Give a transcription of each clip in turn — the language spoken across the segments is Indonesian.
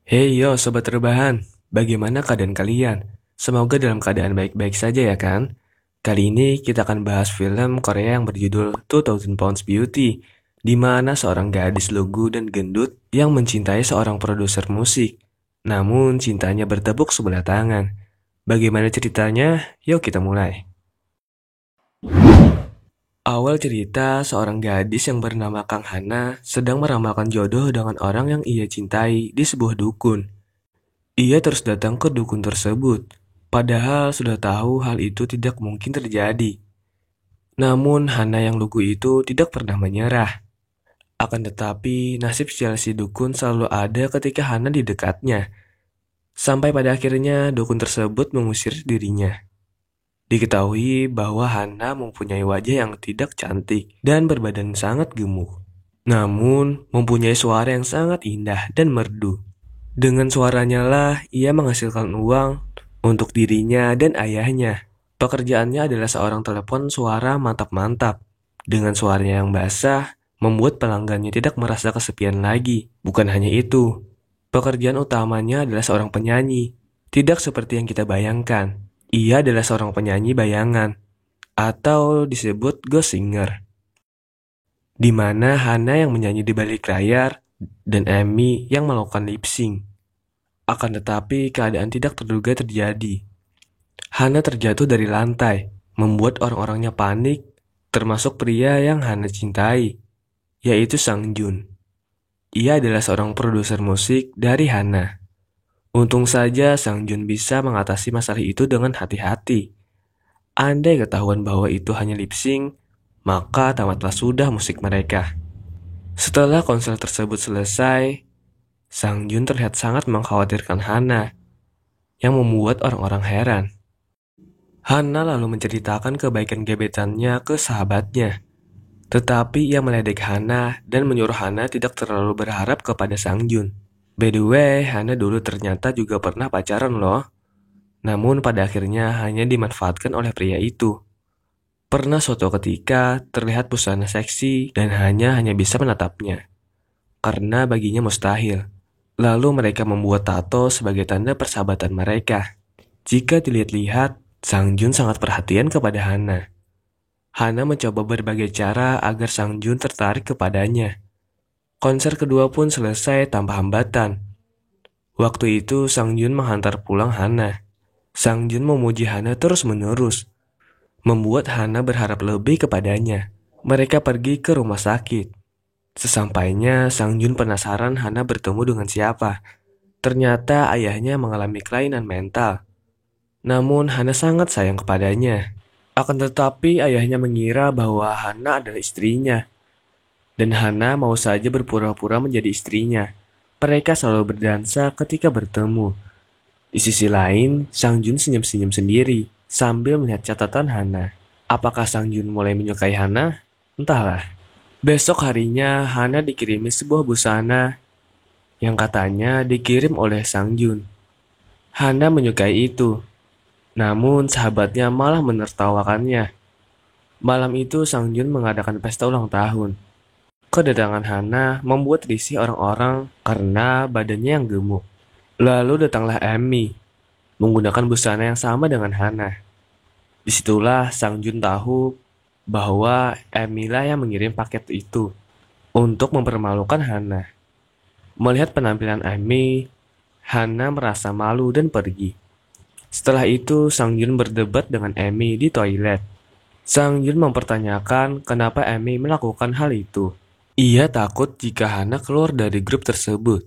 Hey yo sobat rebahan, bagaimana keadaan kalian? Semoga dalam keadaan baik-baik saja ya kan? Kali ini kita akan bahas film Korea yang berjudul 2000 Pounds Beauty, di mana seorang gadis lugu dan gendut yang mencintai seorang produser musik. Namun cintanya bertepuk sebelah tangan. Bagaimana ceritanya? Yuk kita mulai. Awal cerita, seorang gadis yang bernama Kang Hana sedang meramalkan jodoh dengan orang yang ia cintai di sebuah dukun. Ia terus datang ke dukun tersebut, padahal sudah tahu hal itu tidak mungkin terjadi. Namun Hana yang lugu itu tidak pernah menyerah. Akan tetapi, nasib sial si dukun selalu ada ketika Hana di dekatnya. Sampai pada akhirnya dukun tersebut mengusir dirinya. Diketahui bahwa Hana mempunyai wajah yang tidak cantik dan berbadan sangat gemuk. Namun, mempunyai suara yang sangat indah dan merdu. Dengan suaranya lah ia menghasilkan uang untuk dirinya dan ayahnya. Pekerjaannya adalah seorang telepon suara mantap-mantap. Dengan suaranya yang basah, membuat pelanggannya tidak merasa kesepian lagi. Bukan hanya itu, pekerjaan utamanya adalah seorang penyanyi. Tidak seperti yang kita bayangkan. Ia adalah seorang penyanyi bayangan, atau disebut ghost singer, di mana Hana yang menyanyi di balik layar dan Amy yang melakukan lip sync. Akan tetapi keadaan tidak terduga terjadi. Hana terjatuh dari lantai, membuat orang-orangnya panik, termasuk pria yang Hana cintai, yaitu Sang Jun. Ia adalah seorang produser musik dari Hana. Untung saja Sang Jun bisa mengatasi masalah itu dengan hati-hati. Andai ketahuan bahwa itu hanya lip sync, maka tamatlah sudah musik mereka. Setelah konser tersebut selesai, Sang Jun terlihat sangat mengkhawatirkan Hana, yang membuat orang-orang heran. Hana lalu menceritakan kebaikan gebetannya ke sahabatnya, tetapi ia meledek Hana dan menyuruh Hana tidak terlalu berharap kepada Sang Jun. By the way, Hana dulu ternyata juga pernah pacaran loh. Namun pada akhirnya hanya dimanfaatkan oleh pria itu. Pernah suatu ketika terlihat busana seksi dan hanya bisa menatapnya, karena baginya mustahil. Lalu mereka membuat tato sebagai tanda persahabatan mereka. Jika dilihat-lihat, Sang Jun sangat perhatian kepada Hana. Hana mencoba berbagai cara agar Sang Jun tertarik kepadanya. Konser kedua pun selesai tanpa hambatan. Waktu itu Sang Jun menghantar pulang Hana. Sang Jun memuji Hana terus-menerus, membuat Hana berharap lebih kepadanya. Mereka pergi ke rumah sakit. Sesampainya, Sang Jun penasaran Hana bertemu dengan siapa. Ternyata ayahnya mengalami kelainan mental. Namun Hana sangat sayang kepadanya. Akan tetapi ayahnya mengira bahwa Hana adalah istrinya. Dan Hana mau saja berpura-pura menjadi istrinya. Mereka selalu berdansa ketika bertemu. Di sisi lain, Sang Jun senyum-senyum sendiri sambil melihat catatan Hana. Apakah Sang Jun mulai menyukai Hana? Entahlah. Besok harinya Hana dikirimi sebuah busana yang katanya dikirim oleh Sang Jun. Hana menyukai itu. Namun sahabatnya malah menertawakannya. Malam itu Sang Jun mengadakan pesta ulang tahun. Kedatangan Hana membuat risih orang-orang karena badannya yang gemuk. Lalu datanglah Amy, menggunakan busana yang sama dengan Hana. Disitulah Sang Jun tahu bahwa Amy lah yang mengirim paket itu untuk mempermalukan Hana. Melihat penampilan Amy, Hana merasa malu dan pergi. Setelah itu, Sang Jun berdebat dengan Amy di toilet. Sang Jun mempertanyakan kenapa Amy melakukan hal itu. Ia takut jika Hana keluar dari grup tersebut.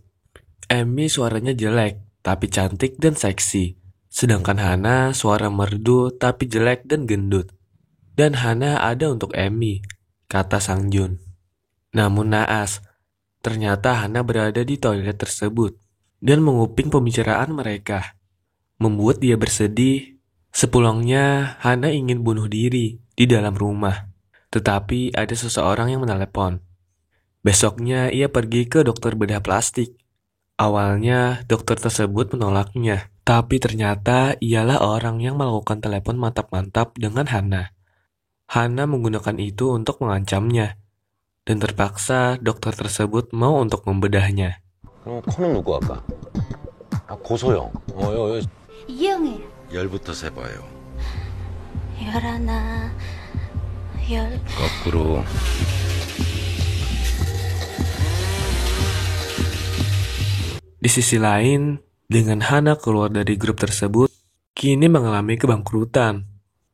Amy suaranya jelek, tapi cantik dan seksi. Sedangkan Hana suara merdu, tapi jelek dan gendut. Dan Hana ada untuk Amy, kata Sang Jun. Namun naas, ternyata Hana berada di toilet tersebut dan menguping pembicaraan mereka. Membuat dia bersedih. Sepulangnya, Hana ingin bunuh diri di dalam rumah. Tetapi ada seseorang yang menelepon. Besoknya ia pergi ke dokter bedah plastik. Awalnya dokter tersebut menolaknya. Tapi ternyata ialah orang yang melakukan telepon mantap-mantap dengan Hana. Hana menggunakan itu untuk mengancamnya. Dan terpaksa dokter tersebut mau untuk membedahnya. 그럼 커는 누구 아까? 고소영. 이영애. 열부터 세봐요. 열 하나, 열. 거꾸로. Di sisi lain, dengan Hana keluar dari grup tersebut, kini mengalami kebangkrutan.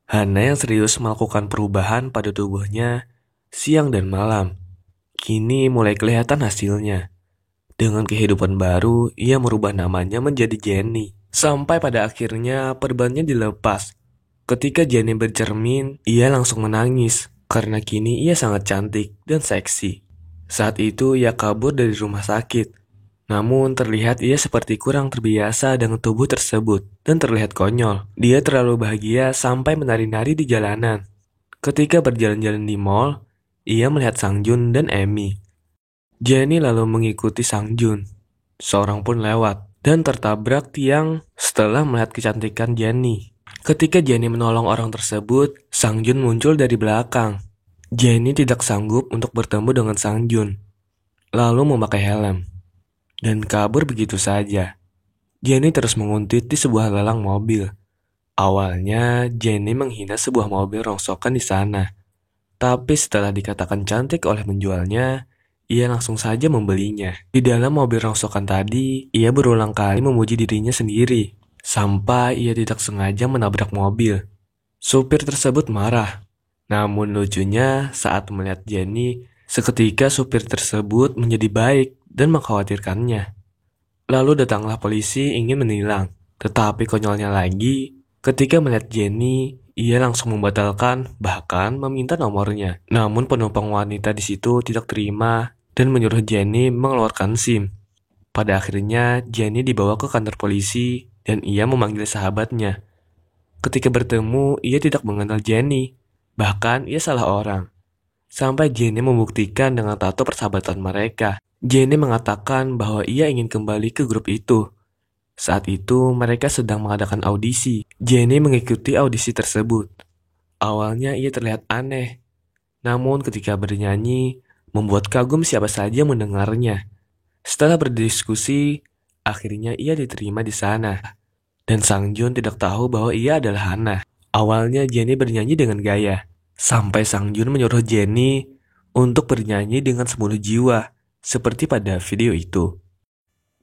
Hana yang serius melakukan perubahan pada tubuhnya siang dan malam, kini mulai kelihatan hasilnya. Dengan kehidupan baru, ia merubah namanya menjadi Jenny. Sampai pada akhirnya perbannya dilepas. Ketika Jenny bercermin, ia langsung menangis karena kini ia sangat cantik dan seksi. Saat itu ia kabur dari rumah sakit. Namun terlihat ia seperti kurang terbiasa dengan tubuh tersebut dan terlihat konyol. Dia terlalu bahagia sampai menari-nari di jalanan. Ketika berjalan-jalan di mall, ia melihat Sang Jun dan Amy. Jenny lalu mengikuti Sang Jun. Seorang pun lewat dan tertabrak tiang setelah melihat kecantikan Jenny. Ketika Jenny menolong orang tersebut, Sang Jun muncul dari belakang. Jenny tidak sanggup untuk bertemu dengan Sang Jun, lalu memakai helm dan kabur begitu saja. Jenny terus menguntit di sebuah lelang mobil. Awalnya, Jenny menghina sebuah mobil rongsokan di sana. Tapi setelah dikatakan cantik oleh penjualnya, ia langsung saja membelinya. Di dalam mobil rongsokan tadi, ia berulang kali memuji dirinya sendiri, sampai ia tidak sengaja menabrak mobil. Supir tersebut marah. Namun lucunya, saat melihat Jenny, seketika supir tersebut menjadi baik dan mengkhawatirkannya. Lalu datanglah polisi ingin menilang. Tetapi konyolnya lagi, ketika melihat Jenny, ia langsung membatalkan, bahkan meminta nomornya. Namun penumpang wanita di situ tidak terima dan menyuruh Jenny mengeluarkan SIM. Pada akhirnya, Jenny dibawa ke kantor polisi dan ia memanggil sahabatnya. Ketika bertemu, ia tidak mengenal Jenny, bahkan ia salah orang. Sampai Jenny membuktikan dengan tato persahabatan mereka. Jenny mengatakan bahwa ia ingin kembali ke grup itu. Saat itu, mereka sedang mengadakan audisi. Jenny mengikuti audisi tersebut. Awalnya ia terlihat aneh. Namun ketika bernyanyi, membuat kagum siapa saja mendengarnya. Setelah berdiskusi, akhirnya ia diterima di sana. Dan Sang Jun tidak tahu bahwa ia adalah Hana. Awalnya Jenny bernyanyi dengan gaya. Sampai Sang Jun menyuruh Jenny untuk bernyanyi dengan sepenuh jiwa. Seperti pada video itu.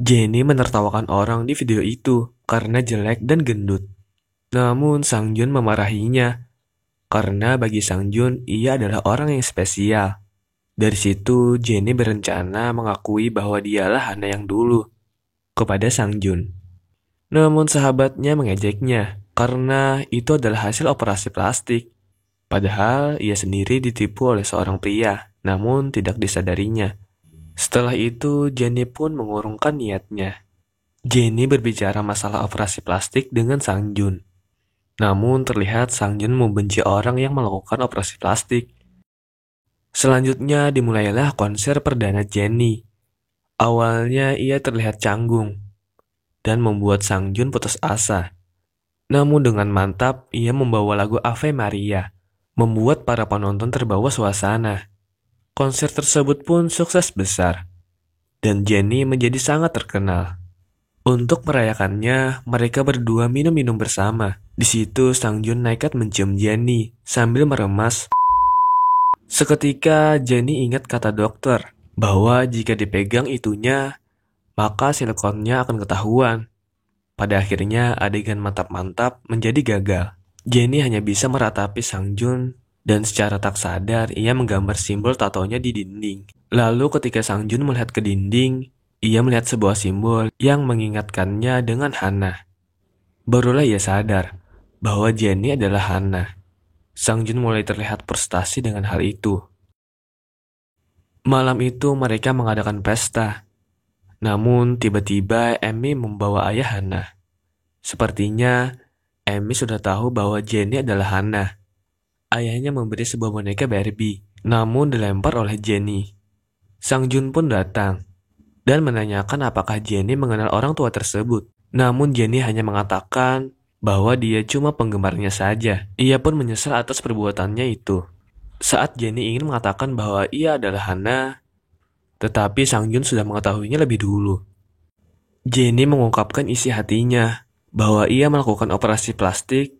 Jenny menertawakan orang di video itu karena jelek dan gendut. Namun Sang Jun memarahinya karena bagi Sang Jun ia adalah orang yang spesial. Dari situ Jenny berencana mengakui bahwa dialah Hana yang dulu kepada Sang Jun. Namun sahabatnya mengejeknya karena itu adalah hasil operasi plastik. Padahal ia sendiri ditipu oleh seorang pria, namun tidak disadarinya. Setelah itu, Jenny pun mengurungkan niatnya. Jenny berbicara masalah operasi plastik dengan Sang Jun. Namun terlihat Sang Jun membenci orang yang melakukan operasi plastik. Selanjutnya dimulailah konser perdana Jenny. Awalnya ia terlihat canggung dan membuat Sang Jun putus asa. Namun dengan mantap ia membawa lagu Ave Maria, membuat para penonton terbawa suasana. Konser tersebut pun sukses besar, dan Jenny menjadi sangat terkenal. Untuk merayakannya, mereka berdua minum-minum bersama. Di situ Sang Jun nekat mencium Jenny sambil meremas. Seketika Jenny ingat kata dokter bahwa jika dipegang itunya, maka silikonnya akan ketahuan. Pada akhirnya adegan mantap-mantap menjadi gagal. Jenny hanya bisa meratapi Sang Jun. Dan secara tak sadar, ia menggambar simbol tatonya di dinding. Lalu ketika Sang Jun melihat ke dinding, ia melihat sebuah simbol yang mengingatkannya dengan Hana. Barulah ia sadar bahwa Jenny adalah Hana. Sang Jun mulai terlihat frustasi dengan hal itu. Malam itu mereka mengadakan pesta. Namun tiba-tiba Amy membawa ayah Hana. Sepertinya Amy sudah tahu bahwa Jenny adalah Hana. Ayahnya memberi sebuah boneka Barbie, namun dilempar oleh Jenny. Sang Jun pun datang dan menanyakan apakah Jenny mengenal orang tua tersebut. Namun Jenny hanya mengatakan bahwa dia cuma penggemarnya saja. Ia pun menyesal atas perbuatannya itu. Saat Jenny ingin mengatakan bahwa ia adalah Hana, tetapi Sang Jun sudah mengetahuinya lebih dulu. Jennie mengungkapkan isi hatinya bahwa ia melakukan operasi plastik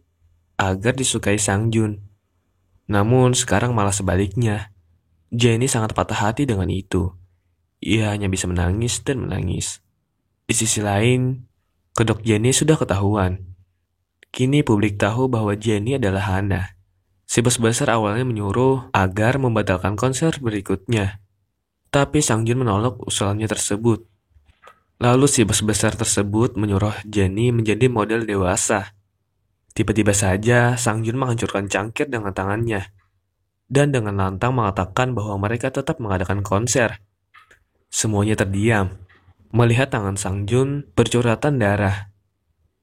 agar disukai Sang Jun. Namun sekarang malah sebaliknya. Jennie sangat patah hati dengan itu. Ia hanya bisa menangis dan menangis. Di sisi lain, kedok Jennie sudah ketahuan. Kini publik tahu bahwa Jennie adalah Hana. Si bos besar awalnya menyuruh agar membatalkan konser berikutnya. Tapi Sang Jun menolak usulannya tersebut. Lalu si bos besar tersebut menyuruh Jennie menjadi model dewasa. Tiba-tiba saja Sang Jun menghancurkan cangkir dengan tangannya. Dan dengan lantang mengatakan bahwa mereka tetap mengadakan konser. Semuanya terdiam, melihat tangan Sang Jun bercuratan darah.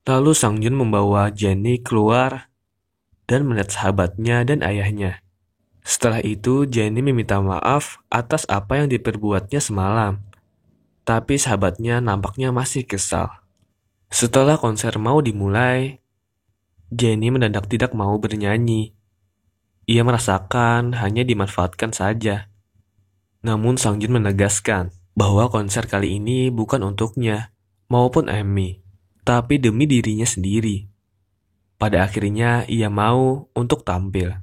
Lalu Sang Jun membawa Jennie keluar dan melihat sahabatnya dan ayahnya. Setelah itu, Jennie meminta maaf atas apa yang diperbuatnya semalam. Tapi sahabatnya nampaknya masih kesal. Setelah konser mau dimulai, Jennie mendadak tidak mau bernyanyi. Ia merasakan hanya dimanfaatkan saja. Namun Sang Jun menegaskan bahwa konser kali ini bukan untuknya maupun Amy, tapi demi dirinya sendiri. Pada akhirnya ia mau untuk tampil.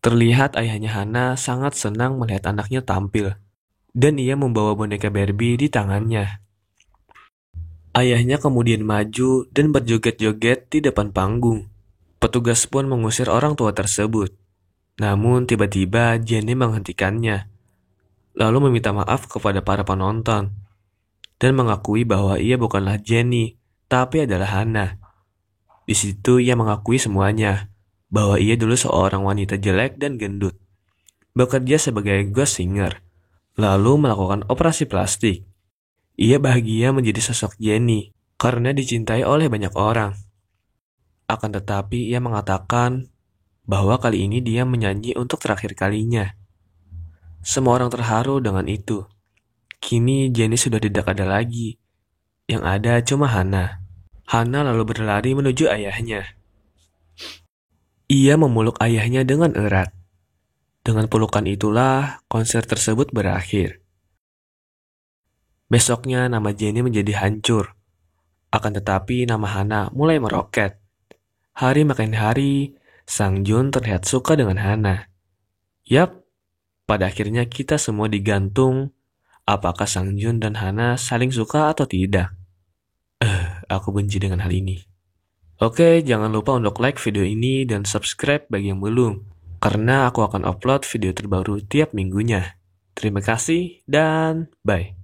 Terlihat ayahnya Hana sangat senang melihat anaknya tampil, dan ia membawa boneka Barbie di tangannya. Ayahnya kemudian maju dan berjoget-joget di depan panggung. Petugas pun mengusir orang tua tersebut. Namun tiba-tiba Jennie menghentikannya, lalu meminta maaf kepada para penonton, dan mengakui bahwa ia bukanlah Jennie, tapi adalah Hana. Di situ ia mengakui semuanya, bahwa ia dulu seorang wanita jelek dan gendut, bekerja sebagai ghost singer, lalu melakukan operasi plastik. Ia bahagia menjadi sosok Jennie, karena dicintai oleh banyak orang. Akan tetapi ia mengatakan bahwa kali ini dia menyanyi untuk terakhir kalinya. Semua orang terharu dengan itu. Kini Jennie sudah tidak ada lagi. Yang ada cuma Hana. Hana lalu berlari menuju ayahnya. Ia memeluk ayahnya dengan erat. Dengan pelukan itulah konser tersebut berakhir. Besoknya nama Jennie menjadi hancur. Akan tetapi nama Hana mulai meroket. Hari makin hari, Sang Jun terlihat suka dengan Hana. Yap, pada akhirnya kita semua digantung apakah Sang Jun dan Hana saling suka atau tidak. Aku benci dengan hal ini. Oke, jangan lupa untuk like video ini dan subscribe bagi yang belum, karena aku akan upload video terbaru tiap minggunya. Terima kasih dan bye.